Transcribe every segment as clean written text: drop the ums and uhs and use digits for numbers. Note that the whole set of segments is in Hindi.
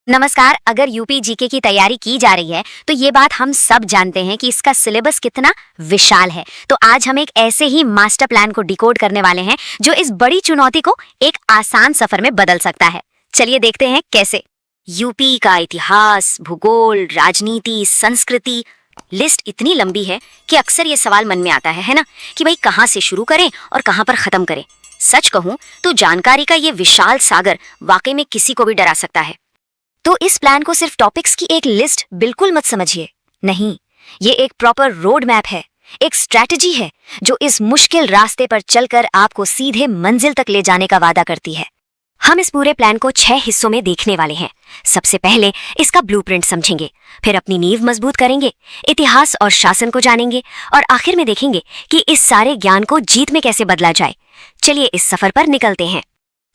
नमस्कार। अगर यूपी जीके की तैयारी की जा रही है तो ये बात हम सब जानते हैं कि इसका सिलेबस कितना विशाल है। तो आज हम एक ऐसे ही मास्टर प्लान को डिकोड करने वाले हैं जो इस बड़ी चुनौती को एक आसान सफर में बदल सकता है। चलिए देखते हैं कैसे। यूपी का इतिहास, भूगोल, राजनीति, संस्कृति, लिस्ट इतनी लंबी है कि अक्सर ये सवाल मन में आता है ना, कि भाई कहाँ से शुरू करें और कहाँ पर खत्म करें। सच कहूँ तो जानकारी का ये विशाल सागर वाकई में किसी को भी डरा सकता है। तो इस प्लान को सिर्फ टॉपिक्स की एक लिस्ट बिल्कुल मत समझिए। नहीं, ये एक प्रॉपर रोड मैप है, एक स्ट्रैटेजी है जो इस मुश्किल रास्ते पर चलकर आपको सीधे मंजिल तक ले जाने का वादा करती है। हम इस पूरे प्लान को 6 हिस्सों में देखने वाले हैं। सबसे पहले इसका ब्लूप्रिंट समझेंगे, फिर अपनी नींव मजबूत करेंगे, इतिहास और शासन को जानेंगे और आखिर में देखेंगे कि इस सारे ज्ञान को जीत में कैसे बदला जाए। चलिए इस सफर पर निकलते हैं।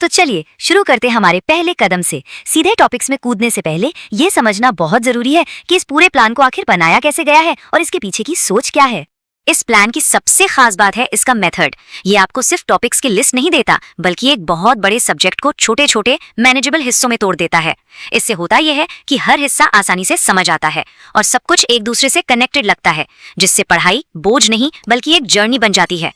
तो चलिए शुरू करते हैं हमारे पहले कदम से। सीधे टॉपिक्स में कूदने से पहले ये समझना बहुत जरूरी है कि इस पूरे प्लान को आखिर बनाया कैसे गया है और इसके पीछे की सोच क्या है। इस प्लान की सबसे खास बात है इसका मेथड। ये आपको सिर्फ टॉपिक्स की लिस्ट नहीं देता, बल्कि एक बहुत बड़े सब्जेक्ट को छोटे छोटे मैनेजेबल हिस्सों में तोड़ देता है। इससे होता यह है कि हर हिस्सा आसानी से समझ आता है और सब कुछ एक दूसरे से कनेक्टेड लगता है, जिससे पढ़ाई बोझ नहीं बल्कि एक जर्नी बन जाती है।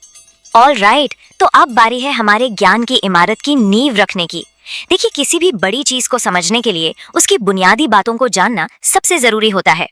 ऑल राइट, तो अब बारी है हमारे ज्ञान की इमारत की नींव रखने की। देखिए, किसी भी बड़ी चीज को समझने के लिए उसकी बुनियादी बातों को जानना सबसे जरूरी होता है।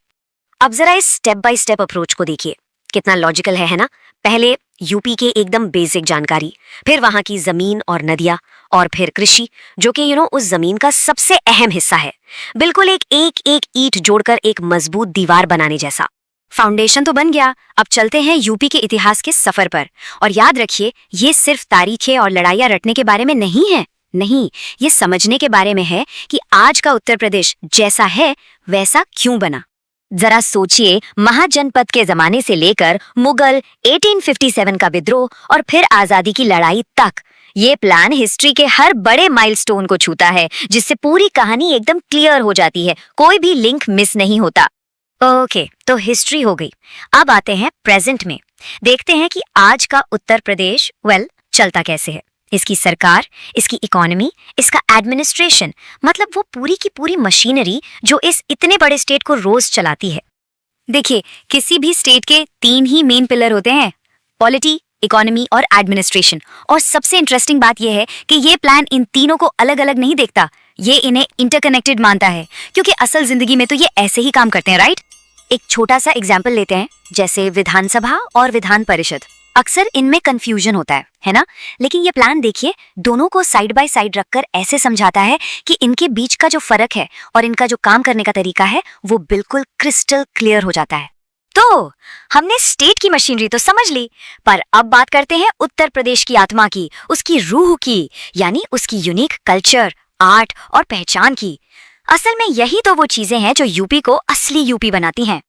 अब जरा इस स्टेप बाय स्टेप अप्रोच को देखिए, कितना लॉजिकल है ना। पहले यूपी के एकदम बेसिक जानकारी, फिर वहां की जमीन और नदियां, और फिर कृषि, जो कि उस जमीन का सबसे अहम हिस्सा है। बिल्कुल एक एक ईंट जोड़कर एक मजबूत दीवार बनाने जैसा। फाउंडेशन तो बन गया, अब चलते हैं यूपी के इतिहास के सफर पर। और याद रखिए, ये सिर्फ तारीखें और लड़ाइयां रटने के बारे में नहीं है। नहीं, ये समझने के बारे में है कि आज का उत्तर प्रदेश जैसा है वैसा क्यों बना। जरा सोचिए, महाजनपद के जमाने से लेकर मुगल, 1857 का विद्रोह और फिर आजादी की लड़ाई तक, ये प्लान हिस्ट्री के हर बड़े माइलस्टोन को छूता है, जिससे पूरी कहानी एकदम क्लियर हो जाती है, कोई भी लिंक मिस नहीं होता। ओके, तो हिस्ट्री हो गई। अब आते हैं प्रेजेंट में। देखते हैं कि आज का उत्तर प्रदेश चलता कैसे है। इसकी सरकार, इसकी इकोनॉमी, इसका एडमिनिस्ट्रेशन, मतलब वो पूरी की पूरी मशीनरी जो इस इतने बड़े स्टेट को रोज चलाती है। देखिए, किसी भी स्टेट के 3 ही मेन पिलर होते हैं, पॉलिटी, इकोनॉमी और एडमिनिस्ट्रेशन। और सबसे इंटरेस्टिंग बात यह है कि ये प्लान इन तीनों को अलग अलग नहीं देखता, ये इन्हें इंटरकनेक्टेड मानता है, क्योंकि असल जिंदगी में तो ये ऐसे ही काम करते हैं, राइट। एक छोटा सा एग्जाम्पल लेते हैं, जैसे विधानसभा और विधान परिषद। अक्सर इनमें कंफ्यूजन होता है ना, लेकिन ये प्लान देखिए, दोनों को साइड बाय साइड रखकर ऐसे समझाता है कि इनके बीच का जो फर्क है और इनका जो काम करने का तरीका है वो बिल्कुल क्रिस्टल क्लियर हो जाता है। तो हमने स्टेट की मशीनरी तो समझ ली, पर अब बात करते हैं उत्तर प्रदेश की आत्मा की, उसकी रूह की, यानी उसकी यूनिक कल्चर, आर्ट और पहचान की। असल में यही तो वो चीजें हैं जो यूपी को असली यूपी बनाती हैं।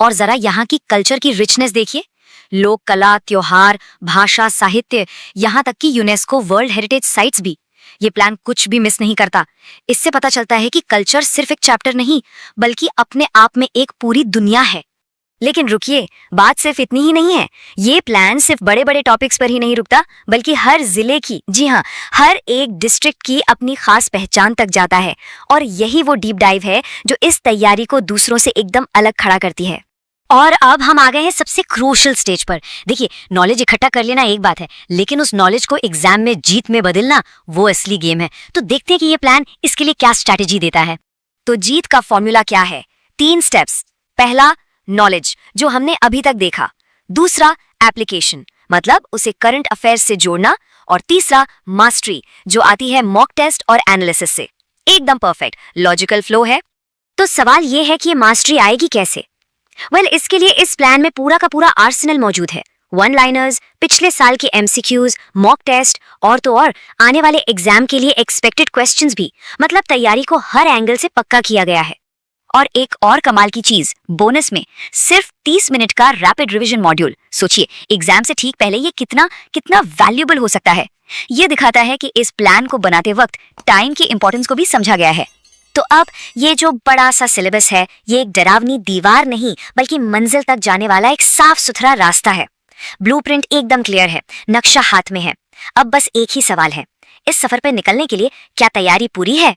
और जरा यहाँ की कल्चर की रिचनेस देखिए, लोक कला, त्योहार, भाषा, साहित्य, यहाँ तक कि यूनेस्को वर्ल्ड हेरिटेज साइट्स भी। ये प्लान कुछ भी मिस नहीं करता। इससे पता चलता है कि कल्चर सिर्फ एक चैप्टर नहीं, बल्कि अपने आप में एक पूरी दुनिया है। लेकिन रुकिए, बात सिर्फ इतनी ही नहीं है। ये प्लान सिर्फ बड़े बड़े टॉपिक्स पर ही नहीं रुकता, बल्कि हर जिले की, जी हाँ, हर एक डिस्ट्रिक्ट की अपनी खास पहचान तक जाता है। और यही वो डीप डाइव है जो इस तैयारी को दूसरों से एकदम अलग खड़ा करती है। और अब हम आ गए हैं सबसे क्रूशियल स्टेज पर। देखिए, नॉलेज इकट्ठा कर लेना एक बात है, लेकिन उस नॉलेज को एग्जाम में जीत में बदलना वो असली गेम है। तो देखते हैं कि ये प्लान इसके लिए क्या स्ट्रैटेजी देता है। तो जीत का फॉर्मूला क्या है? 3 स्टेप्स। पहला, नॉलेज, जो हमने अभी तक देखा। दूसरा, एप्लीकेशन, मतलब उसे करंट अफेयर्स से जोड़ना। और तीसरा, मास्टरी, जो आती है मॉक टेस्ट और एनालिसिस से। एकदम परफेक्ट लॉजिकल फ्लो है। तो सवाल ये है कि ये मास्टरी आएगी कैसे? इसके लिए इस प्लान में पूरा का पूरा आर्सेनल मौजूद है। वन लाइनर्स, पिछले साल के एमसीक्यूज, मॉक टेस्ट, और तो और आने वाले एग्जाम के लिए एक्सपेक्टेड क्वेश्चंस भी। मतलब तैयारी को हर एंगल से पक्का किया गया है। और एक और कमाल की चीज, बोनस में सिर्फ 30 मिनट का रैपिड रिवीजन मॉड्यूल। सोचिए, एग्जाम से ठीक पहले ये कितना कितना वैल्यूएबल हो सकता है। ये दिखाता है कि इस प्लान को बनाते वक्त टाइम की इंपॉर्टेंस को भी समझा गया है। तो अब ये जो बड़ा सा सिलेबस है, ये एक डरावनी दीवार नहीं, बल्कि मंजिल तक जाने वाला एक साफ सुथरा रास्ता है। ब्लूप्रिंट एकदम क्लियर है, नक्शा हाथ में है। अब बस एक ही सवाल है, इस सफर पर निकलने के लिए क्या तैयारी पूरी है?